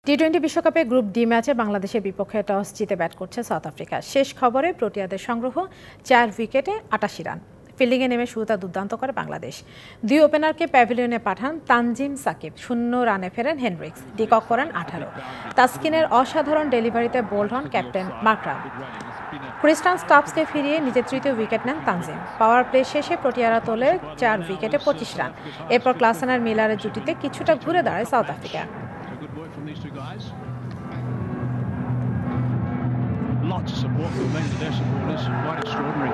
টি-20 বিশ্বকাপে group D ম্যাচে বাংলাদেশের বিপক্ষে টস জিতে ব্যাট করছে সাউথ আফ্রিকা। শেষ খবরে প্রোটিয়াদের সংগ্রহ 4 উইকেটে 88 রান। ফিল্ডিংয়ে নেমে শুরুটা দুর্দান্ত করে বাংলাদেশ। দুই ওপেনারকে প্যাভিলিয়নে পাঠান তানজিম সাকিব, 0 রানে ফেরেন হেনরিক্স, ডিকক করেন 18। তাসকিনের অসাধারণ ডেলিভারিতে বোল্ড হন ক্যাপ্টেন মাকরাম। ক্রিস্টান স্টাবসকে ফিরিয়ে নিজের তৃতীয় উইকেট নেন তানজিম। পাওয়ার প্লে শেষে প্রোটিয়ারা তোলে 4 উইকেটে 25 রান। এরপর ক্লাসেন আর মিলারের জুটিতে কিছুটা ঘুরে দাঁড়ায় south Africa. From these two guys. Lots of support from Bangladesh supporters, quite extraordinary.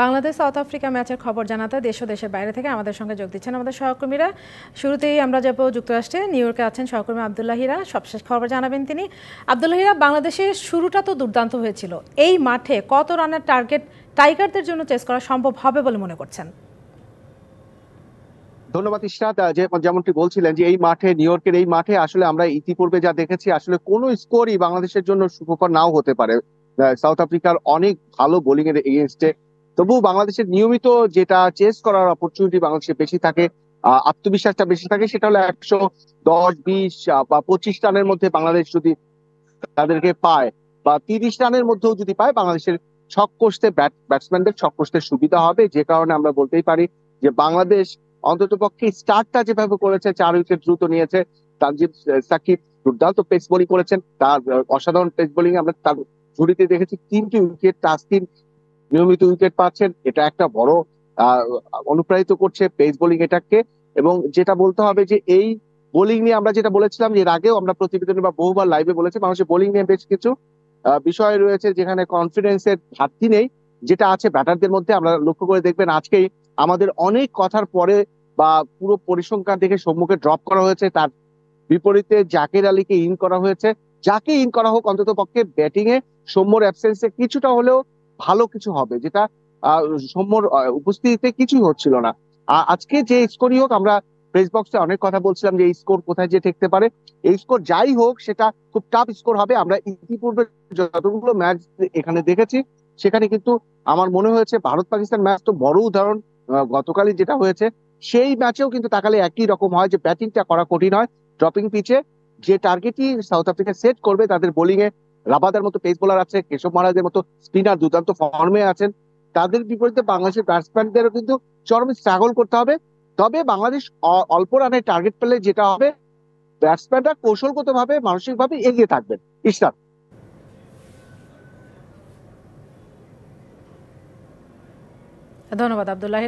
Bangladesh south Africa ম্যাচের খবর জানাতে দেশ ও দেশের বাইরে থেকে আমাদের সঙ্গে যোগ দিচ্ছেন আমাদের সহকর্মীরা। শুরুতেই আমরা যাব যুক্তরাষ্ট্রে, নিউ ইয়র্কে আছেন সহকর্মী আব্দুল্লাহ হীরা, সবশেষ খবর জানাবেন তিনি। আব্দুল্লাহ হীরা, বাংলাদেশের শুরুটা তো দুর্দান্ত হয়েছিল, এই মাঠে কত রানের টার্গেট টাইগারদের জন্য চেস করা সম্ভব হবে বলে মনে করছেন? ধন্যবাদ ইশরাত। যেমনটি বলছিলেন যে এই মাঠে, নিউ ইয়র্কের এই মাঠে আসলে আমরা ইতিপূর্বে যা দেখেছি, আসলে কোনো স্কোরই বাংলাদেশের জন্য সুখকর নাও হতে পারে। সাউথ আফ্রিকার অনেক ভালো বোলিং এর এগেইনস্টে তবুও বাংলাদেশের নিয়মিত যেটা চেস করার অপরচুনিটি বাংলাদেশের বেশি থাকে, আত্মবিশ্বাসটা বেশি থাকে, সেটা হলো 110, 20 বা 25 রানের মধ্যে বাংলাদেশ যদি তাদেরকে পায়, বা 30 রানের মধ্যেও যদি পায়, বাংলাদেশের ছক কষতে ব্যাটসম্যানদের ছক কষতে সুবিধা হবে। যে কারণে আমরা বলতেই পারি যে বাংলাদেশ অন্তত পক্ষে স্টার্টটা যেভাবে করেছে, 4 উইকেট দ্রুত নিয়েছে। তানজিম সাকিব দুর্দান্ত পেস বোলিং করেছেন, তার অসাধারণ পেস বোলিং আমরা তার ঝুড়িতে দেখেছি। 3টি উইকেট, তাসকিন নিয়মিত উইকেট পাচ্ছেন, এটা একটা বড় অনুপ্রাণিত করছে পেস বোলিং এটাকে। এবং যেটা বলতে হবে যে এই বোলিং নিয়ে আমরা যেটা বলেছিলাম, এর আগেও আমরা প্রতিবেদনে বা বহুবার লাইভে বলেছি, মানুষের বোলিং নিয়ে বেশ কিছু বিষয় রয়েছে যেখানে কনফিডেন্সের ঘাটতি নেই, যেটা আছে ব্যাটারদের মধ্যে। আমরা লক্ষ্য করে দেখবেন আজকেই আমাদের অনেক কথার পরে বা পুরো পরিসংখ্যান দেখে সম্মুখে ড্রপ করা হয়েছে, তার বিপরীতে জাকির আলীকে ইন করা হয়েছে। যাকে ইন করা হোক, অন্তত পক্ষে ব্যাটিং এ সৌম্যর অ্যাবসেন্সে কিছুটা হলেও ভালো কিছু হবে, যেটা সৌম্যর উপস্থিতিতে কিছুই হচ্ছিল না। আজকে যে স্কোরই হোক, আমরা প্রেস বক্সে অনেক কথা বলছিলাম যে এই স্কোর কোথায় যে ঠেকতে পারে। এই স্কোর যাই হোক, সেটা খুব টাফ স্কোর হবে। আমরা ইতিপূর্বে যতগুলো ম্যাচ এখানে দেখেছি, সেখানে কিন্তু আমার মনে হয়েছে ভারত পাকিস্তান ম্যাচ তো বড় উদাহরণ, গতকালই যেটা হয়েছে, সেই ম্যাচেও কিন্তু তাকালে একই রকম হয় যে ব্যাটিংটা করা কঠিন হয়। ড্রপিং পিচে যে টার্গেটই সাউথ আফ্রিকা সেট করবে, তাদের বোলিং এ রাবাদার মতো পেস বোলার আছে, কেশব মহারাজের মতো স্পিনার দুর্দান্ত ফর্মে আছেন। তাদের বিপরীতে বাংলাদেশের ব্যাটসম্যানদেরও কিন্তু চরম স্ট্রাগল করতে হবে। তবে বাংলাদেশ অল্প রানের টার্গেট পেলে যেটা হবে, ব্যাটসম্যানরা কৌশলগত ভাবে, মানসিক ভাবে এগিয়ে থাকবেন। ইশরাত। ধন্যবাদ আব্দুল্লাহ।